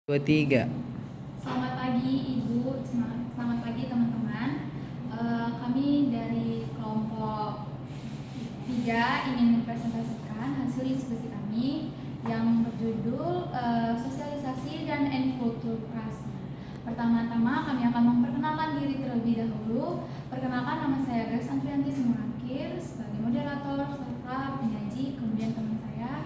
Dua, tiga. Selamat pagi Ibu, selamat pagi teman-teman. Kami dari kelompok 3 ingin mempresentasikan hasil diskusi kami yang berjudul sosialisasi dan enkulturasi. Pertama-tama kami akan memperkenalkan diri terlebih dahulu. Perkenalkan, nama saya Grace Andrianti Sumurakir sebagai moderator serta penyaji. Kemudian teman saya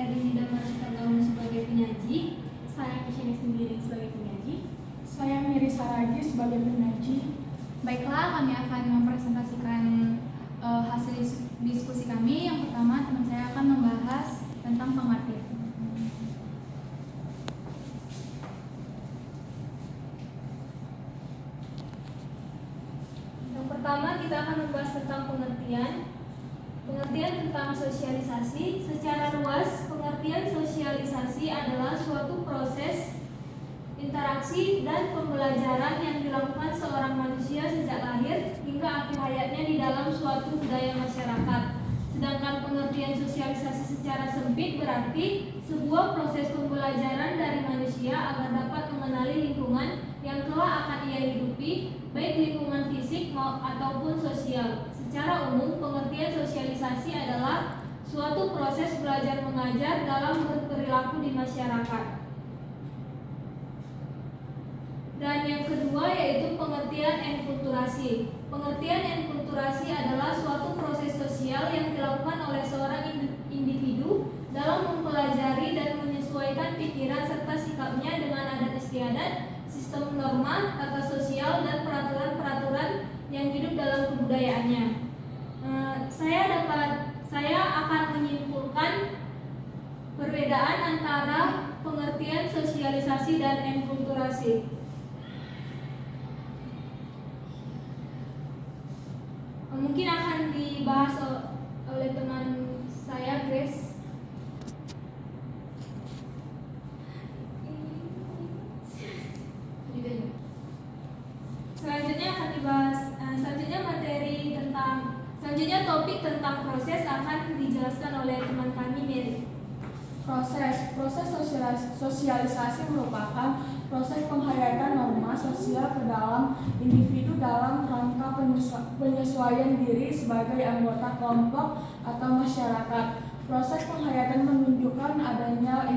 Dinida Marita Gaun sebagai penyaji. Saya Kishani sendiri sebagai penyaji. Saya Miri Saragi sebagai penyaji. Baiklah, kami akan mempresentasikan hasil diskusi kami. Yang pertama, teman saya akan membahas tentang pengertian. Yang pertama, kita akan membahas tentang pengertian tentang sosialisasi. Secara luas, pengertian sosialisasi adalah suatu proses interaksi dan pembelajaran yang dilakukan seorang manusia sejak lahir hingga akhir hayatnya di dalam suatu budaya masyarakat. Sedangkan pengertian sosialisasi secara sempit berarti sebuah proses pembelajaran dari manusia agar dapat mengenali lingkungan yang kelak akan ia hidupi, baik lingkungan fisik ataupun sosial. Secara umum, pengertian sosialisasi adalah suatu proses belajar mengajar dalam berperilaku di masyarakat. Dan yang kedua yaitu pengertian enkulturasi. Pengertian enkulturasi adalah suatu proses sosial yang dilakukan oleh seorang individu dalam mempelajari dan menyesuaikan pikiran serta sikapnya dengan adat istiadat, sistem norma, tata sosial, dan peraturan-peraturan yang hidup dalam kebudayaannya. Saya akan menyimpulkan perbedaan antara pengertian sosialisasi dan enkulturasi. Mungkin akan dibahas oleh teman saya, Grace. Selanjutnya topik tentang proses akan dijelaskan oleh teman kami, Mary. Proses sosialisasi merupakan proses penghayatan norma sosial ke dalam individu dalam rangka penyesuaian diri sebagai anggota kelompok atau masyarakat. Proses penghayatan menunjukkan adanya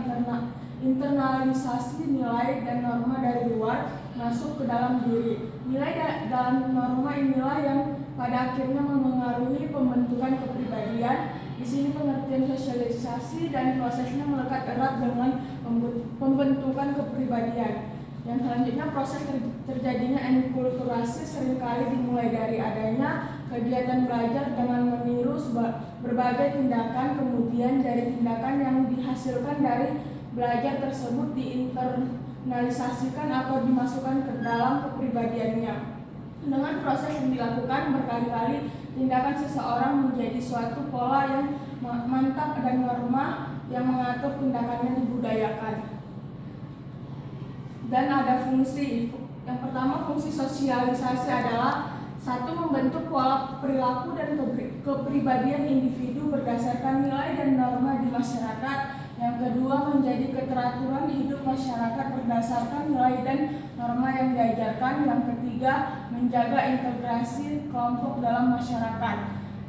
internalisasi nilai dan norma dari luar masuk ke dalam diri. Nilai dan norma inilah yang pada akhirnya memengaruhi pembentukan kepribadian. Di sini pengertian sosialisasi dan prosesnya melekat erat dengan pembentukan kepribadian. Yang selanjutnya, proses terjadinya enkulturasi seringkali dimulai dari adanya kegiatan belajar dengan meniru berbagai tindakan, kemudian dari tindakan yang dihasilkan dari belajar tersebut diinternalisasikan atau dimasukkan ke dalam kepribadiannya. Dengan proses yang dilakukan berkali-kali, tindakan seseorang menjadi suatu pola yang mantap dan norma yang mengatur tindakannya dibudayakan. Dan ada fungsi. Yang pertama, fungsi sosialisasi adalah satu, membentuk pola perilaku dan kepribadian individu berdasarkan nilai dan norma di masyarakat. Yang kedua, menjadi keteraturan hidup masyarakat berdasarkan nilai dan norma yang diajarkan. Yang ketiga, menjaga integrasi kelompok dalam masyarakat.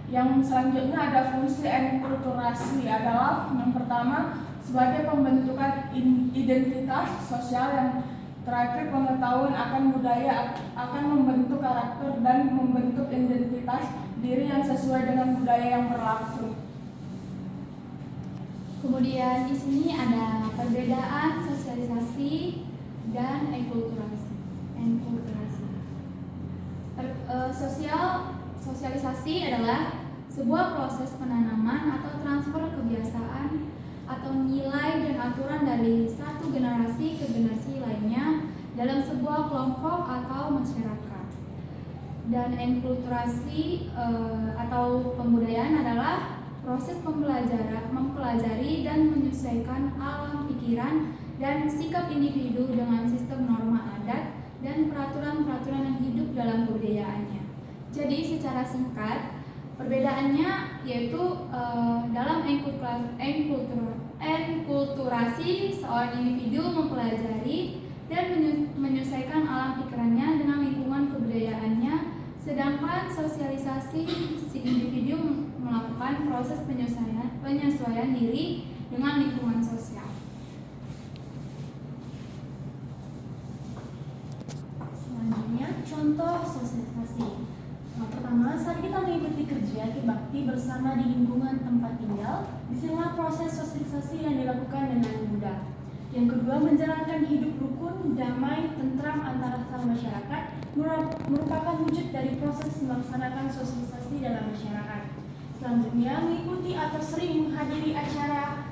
Yang selanjutnya ada fungsi enkulturasi adalah yang pertama, sebagai pembentukan identitas sosial. Yang terakhir, pengetahuan akan budaya akan membentuk karakter dan membentuk identitas diri yang sesuai dengan budaya yang berlaku. Kemudian di sini ada perbedaan sosialisasi dan enkulturasi. Sosialisasi adalah sebuah proses penanaman atau transfer kebiasaan atau nilai dan aturan dari satu generasi ke generasi lainnya dalam sebuah kelompok atau masyarakat. Dan enkulturasi atau pembudayaan adalah proses mempelajari dan menyesuaikan alam pikiran dan sikap individu dengan sistem norma adat dan peraturan-peraturan yang hidup dalam kebudayaannya. Jadi secara singkat, perbedaannya yaitu dalam enkulturasi seorang individu mempelajari penyesuaian diri dengan lingkungan sosial. Selanjutnya, contoh sosialisasi. Pertama, saat kita mengikuti kerja bakti bersama di lingkungan tempat tinggal, disinilah proses sosialisasi yang dilakukan dengan mudah. Yang kedua, menjalankan hidup rukun, damai, tentram antara sama masyarakat merupakan wujud dari proses melaksanakan sosialisasi dalam masyarakat. Selanjutnya, mengikuti atau sering menghadiri acara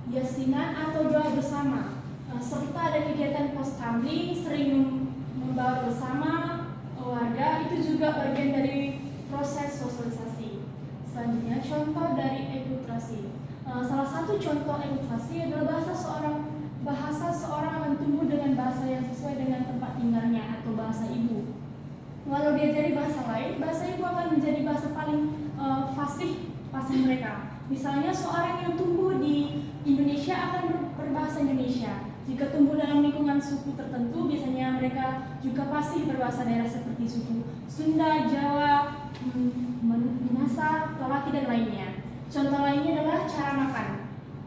yasinan atau doa bersama, serta ada kegiatan poskamling, sering membawa bersama warga, itu juga bagian dari proses sosialisasi. Selanjutnya, contoh dari akulturasi. Salah satu contoh akulturasi adalah bahasa seorang akan tumbuh dengan bahasa yang sesuai dengan tempat tinggalnya atau bahasa ibu. Walau diajari bahasa lain, bahasa ibu akan menjadi bahasa paling fasih mereka. Misalnya seorang yang tumbuh di Indonesia akan berbahasa Indonesia. Jika tumbuh dalam lingkungan suku tertentu, biasanya mereka juga fasih berbahasa daerah seperti suku Sunda, Jawa, Minasa, Tolaki, dan lainnya. Contoh lainnya adalah cara makan.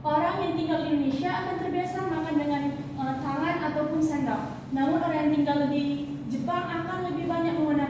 Orang yang tinggal di Indonesia akan terbiasa makan dengan tangan ataupun sendok. Namun orang yang tinggal di Jepang akan lebih banyak menggunakan